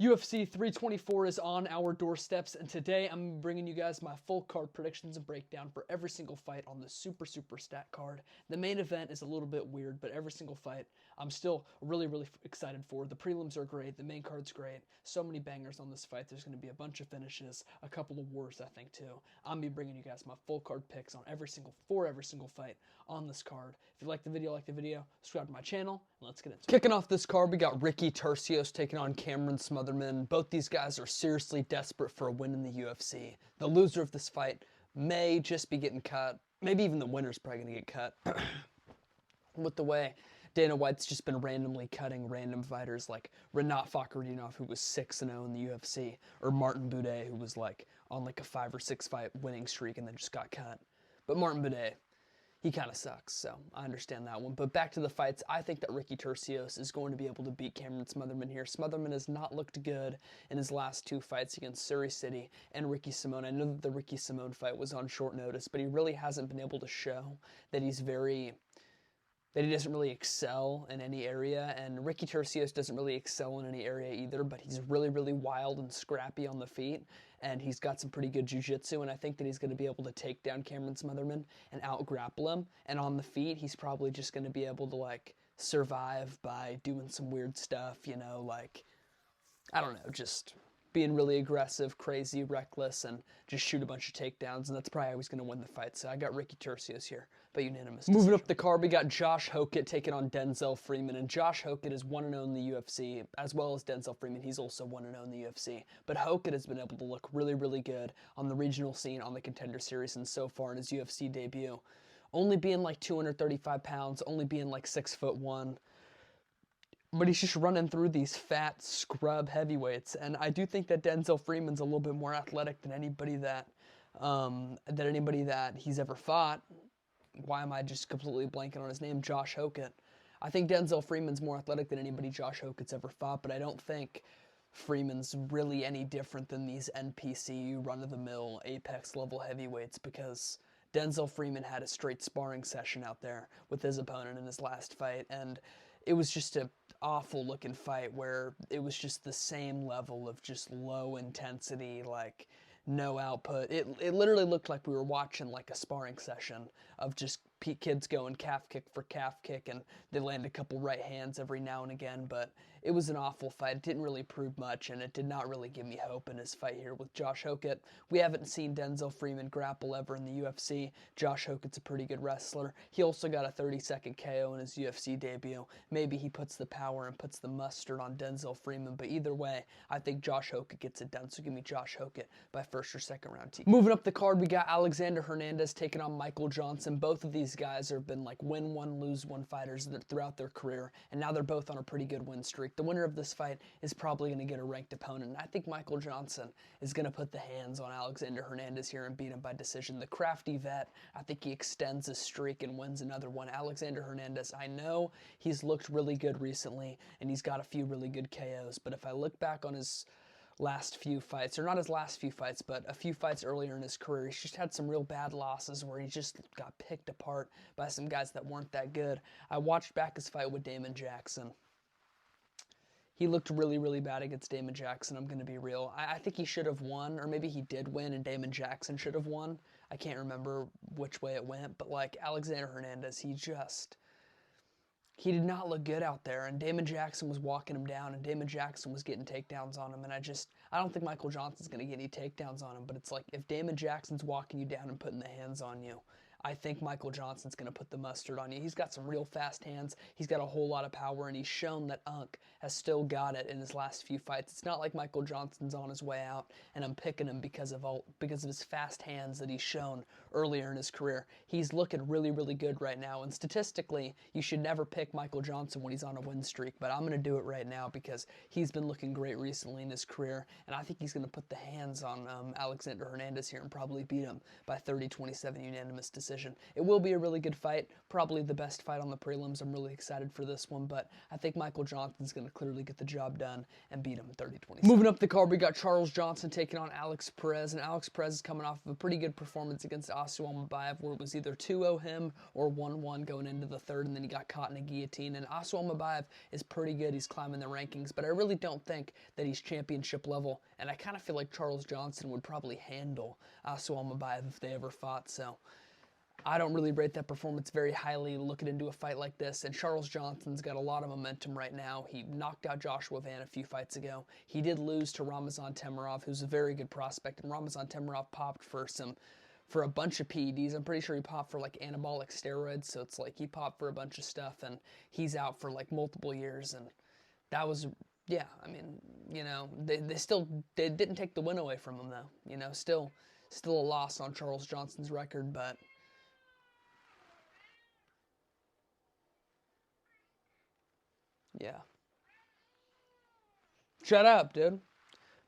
UFC 324 is on our doorsteps, and today I'm bringing you guys my full card predictions and breakdown for every single fight on the super stat card. The main event is a little bit weird, but every single fight I'm still really excited for. The prelims are great, the main card's great, so many bangers on this fight. There's going to be a bunch of finishes, a couple of wars I think too. I'm going to be bringing you guys my full card picks on every single fight on this card. If you like the video, subscribe to my channel, and let's get into it. Kicking off this card, we got Tersios taking on Cameron Smotherman. Both these guys are seriously desperate for a win in the UFC. The loser of this fight may just be getting cut. Maybe even the winner's probably going to get cut. With the way Dana White's just been randomly cutting random fighters like Renat Fakhretdinov, who was 6-0 in the UFC, or Martin Buday, who was like on like a 5 or 6 fight winning streak and then just got cut. But Martin Buday, he kind of sucks, so I understand that one. But back to the fights, I think that Tersios is going to be able to beat Cameron Smotherman here. Smotherman has not looked good in his last 2 fights against Surrey City and Ricky Simón. I know that the Ricky Simón fight was on short notice, but he really hasn't been able to show that he doesn't really excel in any area, and Tersios doesn't really excel in any area either, but he's really wild and scrappy on the feet, and he's got some pretty good jiu-jitsu, and I think that he's going to be able to take down Cameron Smotherman and out-grapple him, and on the feet, he's probably just going to be able to, like, survive by doing some weird stuff, you know, like, I don't know, just being really aggressive, crazy, reckless, and just shoot a bunch of takedowns, and that's probably how he's going to win the fight. So I got Tersios here, but unanimous decision. Moving up the card, we got Josh Hoit taking on Denzel Freeman, and Josh Hoit is 1-0 in the UFC, as well as Denzel Freeman. He's also 1-0 in the UFC, but Hoit has been able to look really good on the regional scene, on the Contender Series, and so far in his UFC debut, only being like 235 pounds, only being like 6'1", but he's just running through these fat scrub heavyweights, and I do think that Denzel Freeman's a little bit more athletic than anybody that he's ever fought. Why am I just completely blanking on his name? Josh Hoit. I think Denzel Freeman's more athletic than anybody Josh Hoit's ever fought, but I don't think Freeman's really any different than these NPC run-of-the-mill Apex level heavyweights, because Denzel Freeman had a straight sparring session out there with his opponent in his last fight, and it was just a awful looking fight where it was just the same level of just low intensity, like no output. It literally looked like we were watching like a sparring session of just kids going calf kick for calf kick, and they land a couple right hands every now and again, but it was an awful fight. It didn't really prove much, and it did not really give me hope in his fight here with Josh Hoit. We haven't seen Denzel Freeman grapple ever in the UFC. Josh Hoit's a pretty good wrestler. He also got a 30-second KO in his UFC debut. Maybe he puts the power and puts the mustard on Denzel Freeman, but either way, I think Josh Hoit gets it done, so give me Josh Hoit by first or second round TKO. Moving up the card, we got Alexander Hernandez taking on Michael Johnson. Both of these guys have been like win one, lose one fighters throughout their career, and now they're both on a pretty good win streak. The winner of this fight is probably going to get a ranked opponent, and I think Michael Johnson is going to put the hands on Alexander Hernandez here and beat him by decision. The crafty vet, I think he extends his streak and wins another one. Alexander Hernandez, I know he's looked really good recently, and he's got a few really good KOs, but if I look back on his last few fights, or not his last few fights, but a few fights earlier in his career, he's just had some real bad losses where he just got picked apart by some guys that weren't that good. I watched back his fight with Damon Jackson. He looked really bad against Damon Jackson, I'm going to be real. I think he should have won, or maybe he did win and Damon Jackson should have won. I can't remember which way it went, but like Alexander Hernandez, he did not look good out there, and Damon Jackson was walking him down, and Damon Jackson was getting takedowns on him, and I don't think Michael Johnson's going to get any takedowns on him, but it's like, if Damon Jackson's walking you down and putting the hands on you, I think Michael Johnson's going to put the mustard on you. He's got some real fast hands. He's got a whole lot of power, and he's shown that has still got it in his last few fights. It's not like Michael Johnson's on his way out, and I'm picking him because of his fast hands that he's shown earlier in his career. He's looking really good right now, and statistically, you should never pick Michael Johnson when he's on a win streak, but I'm going to do it right now because he's been looking great recently in his career, and I think he's going to put the hands on Alexander Hernandez here and probably beat him by 30-27 unanimous decision. decision. It will be a really good fight, probably the best fight on the prelims. I'm really excited for this one, but I think Michael Johnson's going to clearly get the job done and beat him 30-27. Moving up the card, we got Charles Johnson taking on Alex Perez, and Alex Perez is coming off of a pretty good performance against Asual Mabayev, where it was either 2-0 him or 1-1 going into the third, and then he got caught in a guillotine. And Asual Mabayev is pretty good. He's climbing the rankings, but I really don't think that he's championship level, and I kind of feel like Charles Johnson would probably handle Asual Mabayev if they ever fought, so I don't really rate that performance very highly looking into a fight like this. And Charles Johnson's got a lot of momentum right now. He knocked out Joshua Van a few fights ago. He did lose to Ramazan Temirov, who's a very good prospect, and Ramazan Temirov popped for a bunch of PEDs. I'm pretty sure he popped for like anabolic steroids, so it's like he popped for a bunch of stuff, and he's out for like multiple years. And that was, yeah, I mean, you know, they didn't take the win away from him though. You know, still a loss on Charles Johnson's record, but yeah. Shut up, dude.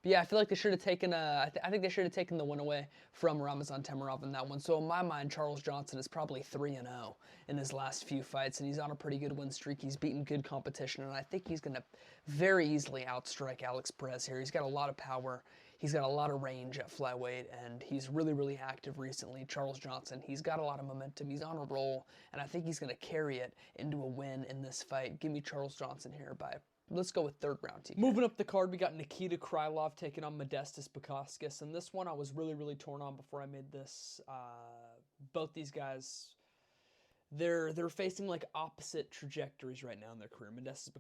But yeah, I feel like they should have taken I think they should have taken the win away from Ramazan Temirov in that one. So in my mind, Charles Johnson is probably 3-0 in his last few fights, and he's on a pretty good win streak. He's beaten good competition, and I think he's going to very easily outstrike Alex Perez here. He's got a lot of power. He's got a lot of range at flyweight, and he's really, really active recently. Charles Johnson, he's got a lot of momentum. He's on a roll, and I think he's going to carry it into a win in this fight. Give me Charles Johnson here by, let's go with third round TKO. Moving up the card, we got Nikita Krylov taking on Modestas Picoscus, and this one I was really, really torn on before I made this. Both these guys, they're facing like opposite trajectories right now in their career. Modestas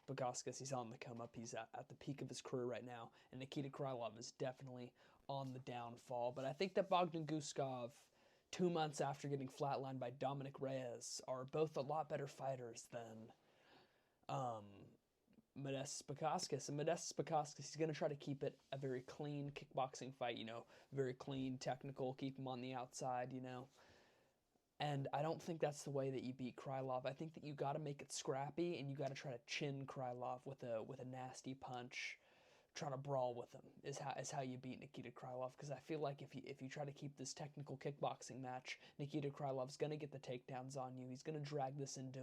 Picoscus, he's on the come up. He's at the peak of his career right now, and Nikita Krylov is definitely on the downfall. But I think that Bogdan Guskov, 2 months after getting flatlined by Dominic Reyes, are both a lot better fighters than Modestas Picoscus. And Modestas Picoscus, he's going to try to keep it a very clean kickboxing fight, you know, very clean, technical, keep him on the outside, you know. And I don't think that's the way that you beat Krylov. I think that you got to make it scrappy, and you got to try to chin Krylov with a nasty punch, trying to brawl with him is how you beat Nikita Krylov. Because I feel like if you try to keep this technical kickboxing match, Nikita Krylov's going to get the takedowns on you. He's going to drag this into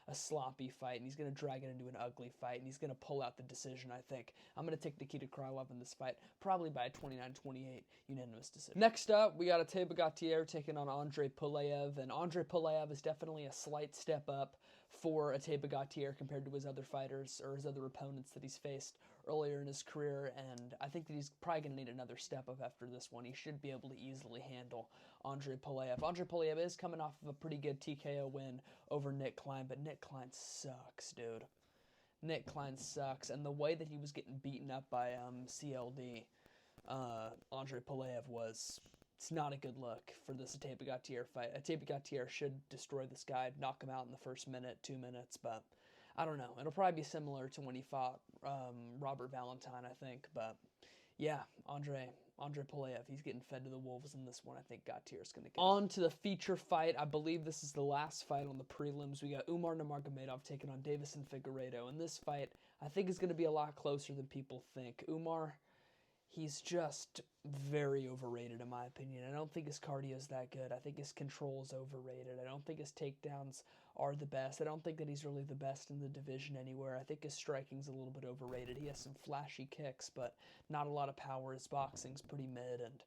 a sloppy fight, and he's going to drag it into an ugly fight, and he's going to pull out the decision, I think. I'm going to take Nikita Krylov in this fight, probably by a 29-28 unanimous decision. Next up, we got Atapier Gaethje taking on Andre Pulaev, and Andre Pulaev is definitely a slight step up for Atapier Gaethje compared to his other fighters or his other opponents that he's faced earlier in his career, and I think that he's probably going to need another step up after this one. He should be able to easily handle Andre Pulaev. Andre Pulaev is coming off of a pretty good TKO win over Nick Klein, but Nick Klein sucks, dude. Nick Klein sucks, and the way that he was getting beaten up by CLD, Andre Pulaev it's not a good look for this Atapier Gaethje fight. Atapier Gaethje should destroy this guy, knock him out in the first minute, 2 minutes, but I don't know. It'll probably be similar to when he fought Robert Valentine, I think. But yeah, Andre Pulaev, he's getting fed to the wolves in this one. I think Gaethje's going to get on to the feature fight. I believe this is the last fight on the prelims. We got Umar Nurmagomedov taking on Davison Figueredo. And this fight, I think, is going to be a lot closer than people think. Umar, he's just very overrated in my opinion. I don't think his cardio is that good. I think his control is overrated. I don't think his takedowns are the best. I don't think that he's really the best in the division anywhere. I think his striking's a little bit overrated. He has some flashy kicks, but not a lot of power. His boxing's pretty mid, and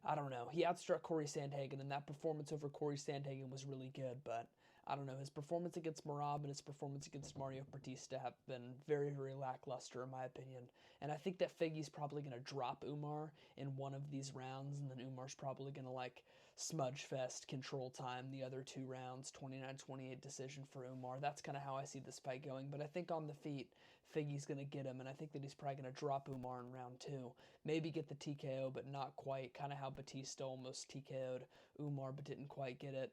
I don't know. He outstruck Corey Sandhagen, and that performance over Corey Sandhagen was really good, but I don't know. His performance against Merab and his performance against Mario Batista have been very, very lackluster in my opinion. And I think that Figgy's probably going to drop Umar in one of these rounds, and then Umar's probably going to like smudge fest control time the other 2 rounds, 29-28 decision for Umar. That's kind of how I see this fight going. But I think on the feet, Figgy's going to get him, and I think that he's probably going to drop Umar in round 2. Maybe get the TKO, but not quite. Kind of how Batista almost TKO'd Umar, but didn't quite get it.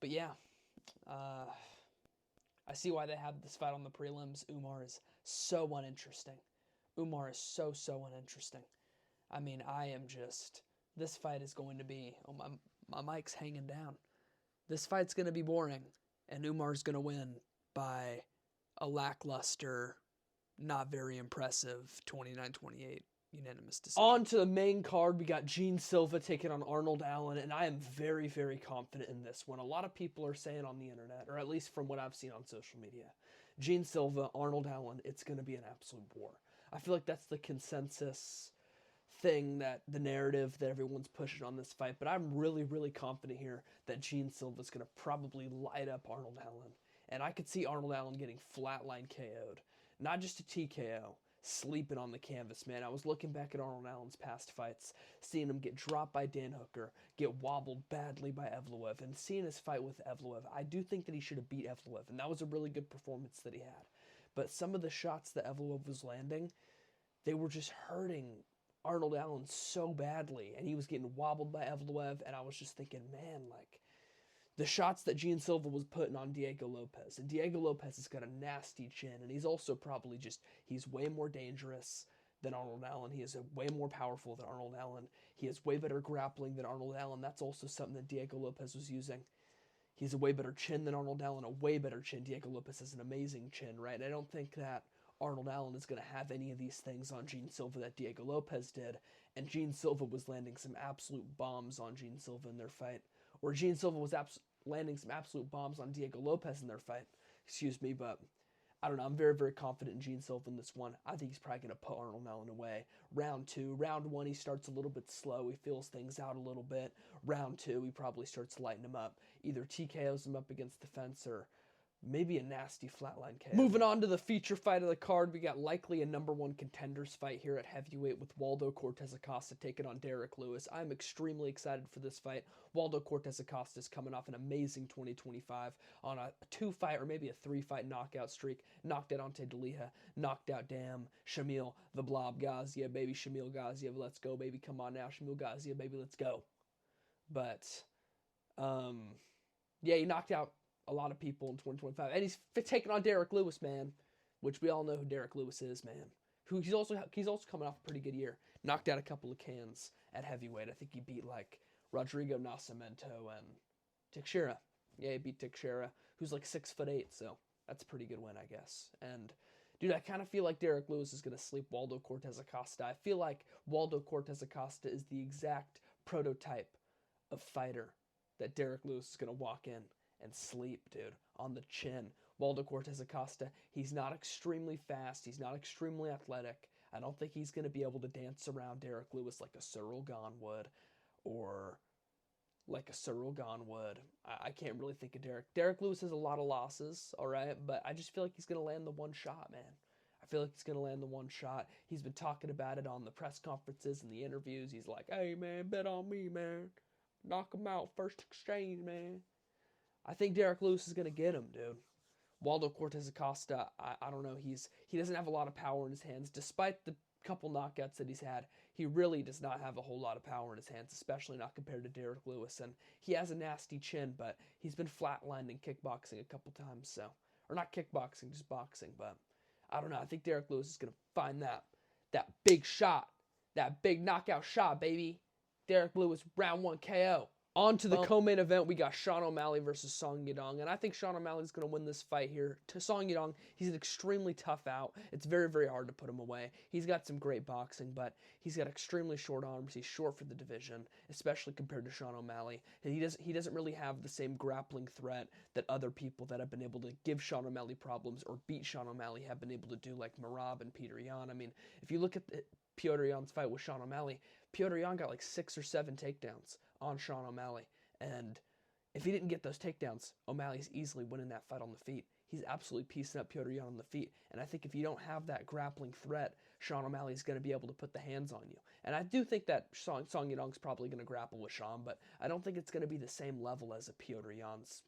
But yeah. I see why they have this fight on the prelims. Umar is so uninteresting. Umar is so uninteresting. I mean, this fight is going to be, oh, my mic's hanging down. This fight's going to be boring, and Umar's going to win by a lackluster, not very impressive 29-28 unanimous decision. On to the main card, we got Gene Silva taking on Arnold Allen, and I am very, very confident in this one. A lot of people are saying on the internet, or at least from what I've seen on social media, Gene Silva, Arnold Allen, it's going to be an absolute war. I feel like that's the consensus thing, that the narrative that everyone's pushing on this fight, but I'm really, really confident here that Gene Silva's going to probably light up Arnold Allen, and I could see Arnold Allen getting flatline KO'd. Not just a TKO, sleeping on the canvas, man. I was looking back at Arnold Allen's past fights, seeing him get dropped by Dan Hooker, get wobbled badly by Evloev, and seeing his fight with Evloev. I do think that he should have beat Evloev, and that was a really good performance that he had. But some of the shots that Evloev was landing, they were just hurting Arnold Allen so badly, and he was getting wobbled by Evloev, and I was just thinking, man, like, the shots that Gene Silva was putting on Diego Lopez, and Diego Lopez has got a nasty chin, and he's also probably he's way more dangerous than Arnold Allen. He is way more powerful than Arnold Allen. He has way better grappling than Arnold Allen. That's also something that Diego Lopez was using. He's a way better chin than Arnold Allen, a way better chin. Diego Lopez has an amazing chin, right? I don't think that Arnold Allen is going to have any of these things on Gene Silva that Diego Lopez did, and Gene Silva was landing some absolute bombs on Gene Silva in their fight. Or Gene Silva was landing some absolute bombs on Diego Lopez in their fight. Excuse me, but I don't know. I'm very, very confident in Gene Silva in this one. I think he's probably going to put Arnold Allen away. Round 2. Round 1, he starts a little bit slow. He feels things out a little bit. Round 2, he probably starts lighting him up. Either TKOs him up against the fence or maybe a nasty flatline KO. Moving on to the feature fight of the card, we got likely a number 1 contenders fight here at heavyweight with Waldo Cortes-Acosta taking on Derek Lewis. I'm extremely excited for this fight. Waldo Cortes-Acosta is coming off an amazing 2025 on a 2-fight or maybe a 3-fight knockout streak. Knocked out Ante Deliha, knocked out Shamil the Blob Gaziev, baby. Shamil Gaziev, let's go, baby. Come on now, Shamil Gaziev, baby, let's go. But, yeah, he knocked out a lot of people in 2025, and he's taking on Derek Lewis, man, which we all know who Derek Lewis is, man. He's also coming off a pretty good year. Knocked out a couple of cans at heavyweight. I think he beat like Rodrigo Nascimento and Teixeira. Yeah, he beat Teixeira, who's like 6'8", so that's a pretty good win, I guess. And dude, I kind of feel like Derek Lewis is gonna sleep Waldo Cortes-Acosta. I feel like Waldo Cortes-Acosta is the exact prototype of fighter that Derek Lewis is gonna walk in and sleep, dude, on the chin. Waldo Cortes-Acosta, he's not extremely fast. He's not extremely athletic. I don't think he's going to be able to dance around Derek Lewis like a Cyril Gane would, or like a Cyril Gane would. I can't really think of Derek. Derek Lewis has a lot of losses, all right, but I just feel like he's going to land the one shot, man. I feel like he's going to land the one shot. He's been talking about it on the press conferences and the interviews. He's like, hey, man, bet on me, man. Knock him out first exchange, man. I think Derek Lewis is going to get him, dude. Waldo Cortes-Acosta, I don't know. He doesn't have a lot of power in his hands. Despite the couple knockouts that he's had, he really does not have a whole lot of power in his hands, especially not compared to Derek Lewis. And he has a nasty chin, but he's been flatlined in kickboxing a couple times. So, or not kickboxing, just boxing. But I don't know. I think Derek Lewis is going to find that big shot, that big knockout shot, baby. Derek Lewis, round 1 KO. On to the co-main event, we got Sean O'Malley versus Song Yadong, and I think Sean O'Malley is going to win this fight here. To Song Yadong, he's an extremely tough out. It's very, very hard to put him away. He's got some great boxing, but he's got extremely short arms. He's short for the division, especially compared to Sean O'Malley. And he doesn't really have the same grappling threat that other people that have been able to give Sean O'Malley problems or beat Sean O'Malley have been able to do, like Merab and Petr Yan. I mean, if you look at Petr Yan's fight with Sean O'Malley, Petr Yan got like 6 or 7 takedowns on Sean O'Malley, and if he didn't get those takedowns, O'Malley's easily winning that fight on the feet. He's absolutely piecing up Petr Yan on the feet, and I think if you don't have that grappling threat, Sean O'Malley's going to be able to put the hands on you. And I do think that Song Yadong's probably going to grapple with Sean, but I don't think it's going to be the same level as a Petr Yan's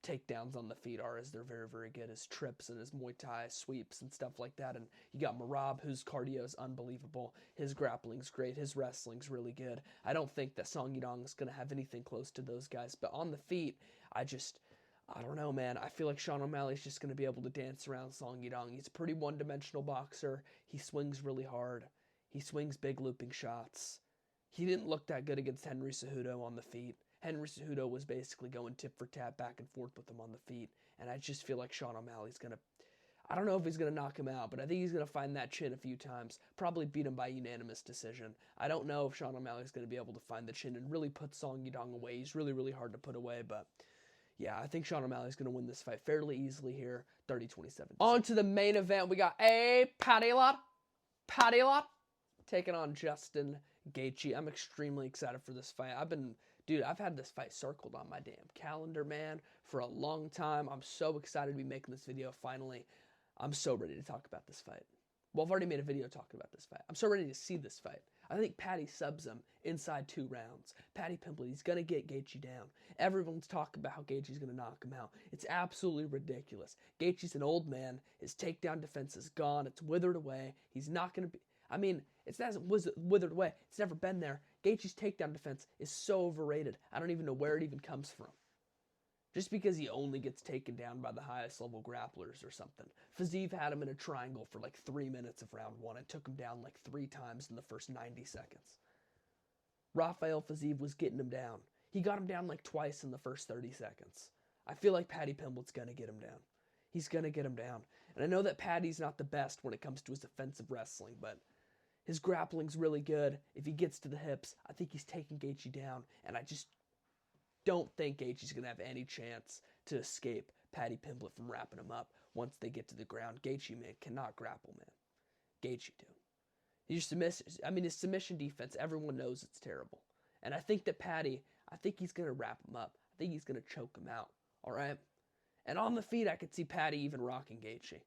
takedowns on the feet are, as they're very, very good. His trips and his Muay Thai sweeps and stuff like that. And you got Merab, whose cardio is unbelievable. His grappling's great. His wrestling's really good. I don't think that Song Yadong is going to have anything close to those guys. But on the feet, I don't know, man. I feel like Sean O'Malley's just going to be able to dance around Song Yadong. He's a pretty one-dimensional boxer. He swings really hard. He swings big looping shots. He didn't look that good against Henry Cejudo on the feet. Henry Cejudo was basically going tip for tap back and forth with him on the feet. And I just feel like Sean O'Malley's going to... I don't know if he's going to knock him out, but I think he's going to find that chin a few times. Probably beat him by unanimous decision. I don't know if Sean O'Malley's going to be able to find the chin and really put Song Yadong away. He's really, really hard to put away, but yeah, I think Sean O'Malley's going to win this fight fairly easily here, 30-27. On to the main event, we got Paddy Lot, taking on Justin Gaethje. I'm extremely excited for this fight. I've had this fight circled on my damn calendar, man, for a long time. I'm so excited to be making this video finally. I'm so ready to talk about this fight. Well, I've already made a video talking about this fight. I'm so ready to see this fight. I think Paddy subs him inside 2 rounds. Paddy Pimblett, he's going to get Gaethje down. Everyone's talking about how Gaethje's going to knock him out. It's absolutely ridiculous. Gaethje's an old man. His takedown defense is gone. It's withered away. He's not going to be... I mean, it hasn't withered away. It's never been there. Gaethje's takedown defense is so overrated. I don't even know where it even comes from. Just because he only gets taken down by the highest level grapplers or something. Fiziev had him in a triangle for like 3 minutes of round 1 and took him down like 3 times in the first 90 seconds. Rafael Fiziev was getting him down. He got him down like twice in the first 30 seconds. I feel like Paddy Pimblett's going to get him down. He's going to get him down. And I know that Paddy's not the best when it comes to his offensive wrestling, but his grappling's really good. If he gets to the hips, I think he's taking Gaethje down, and I just don't think Gaethje's going to have any chance to escape Paddy Pimblett from wrapping him up once they get to the ground. Gaethje, man, cannot grapple, man. Gaethje, dude. His submission defense, everyone knows it's terrible. And I think that Paddy, I think he's going to wrap him up. I think he's going to choke him out, all right? And on the feet, I could see Paddy even rocking Gaethje.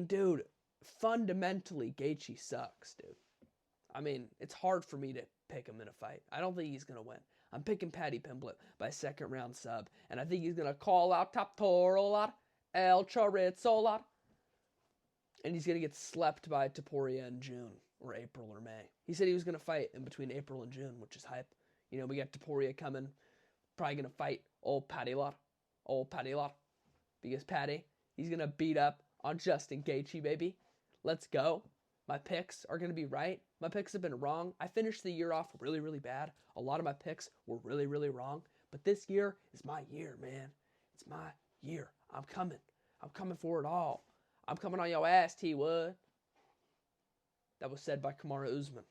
Dude, fundamentally, Gaethje sucks, dude. It's hard for me to pick him in a fight. I don't think he's going to win. I'm picking Paddy Pimblett by 2nd round sub, and I think he's going to call out Top Toro lot, El Chorizo lot, and he's going to get slept by Topuria in June or April or May. He said he was going to fight in between April and June, which is hype. You know, we got Topuria coming, probably going to fight old Paddy lot, because Paddy, he's going to beat up on Justin Gaethje, baby. Let's go. My picks are going to be right. My picks have been wrong. I finished the year off really, really bad. A lot of my picks were really, really wrong. But this year is my year, man. It's my year. I'm coming. I'm coming for it all. I'm coming on your ass, T-Wood. That was said by Kamaru Usman.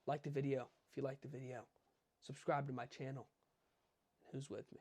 Like the video if you like the video. Subscribe to my channel. Who's with me?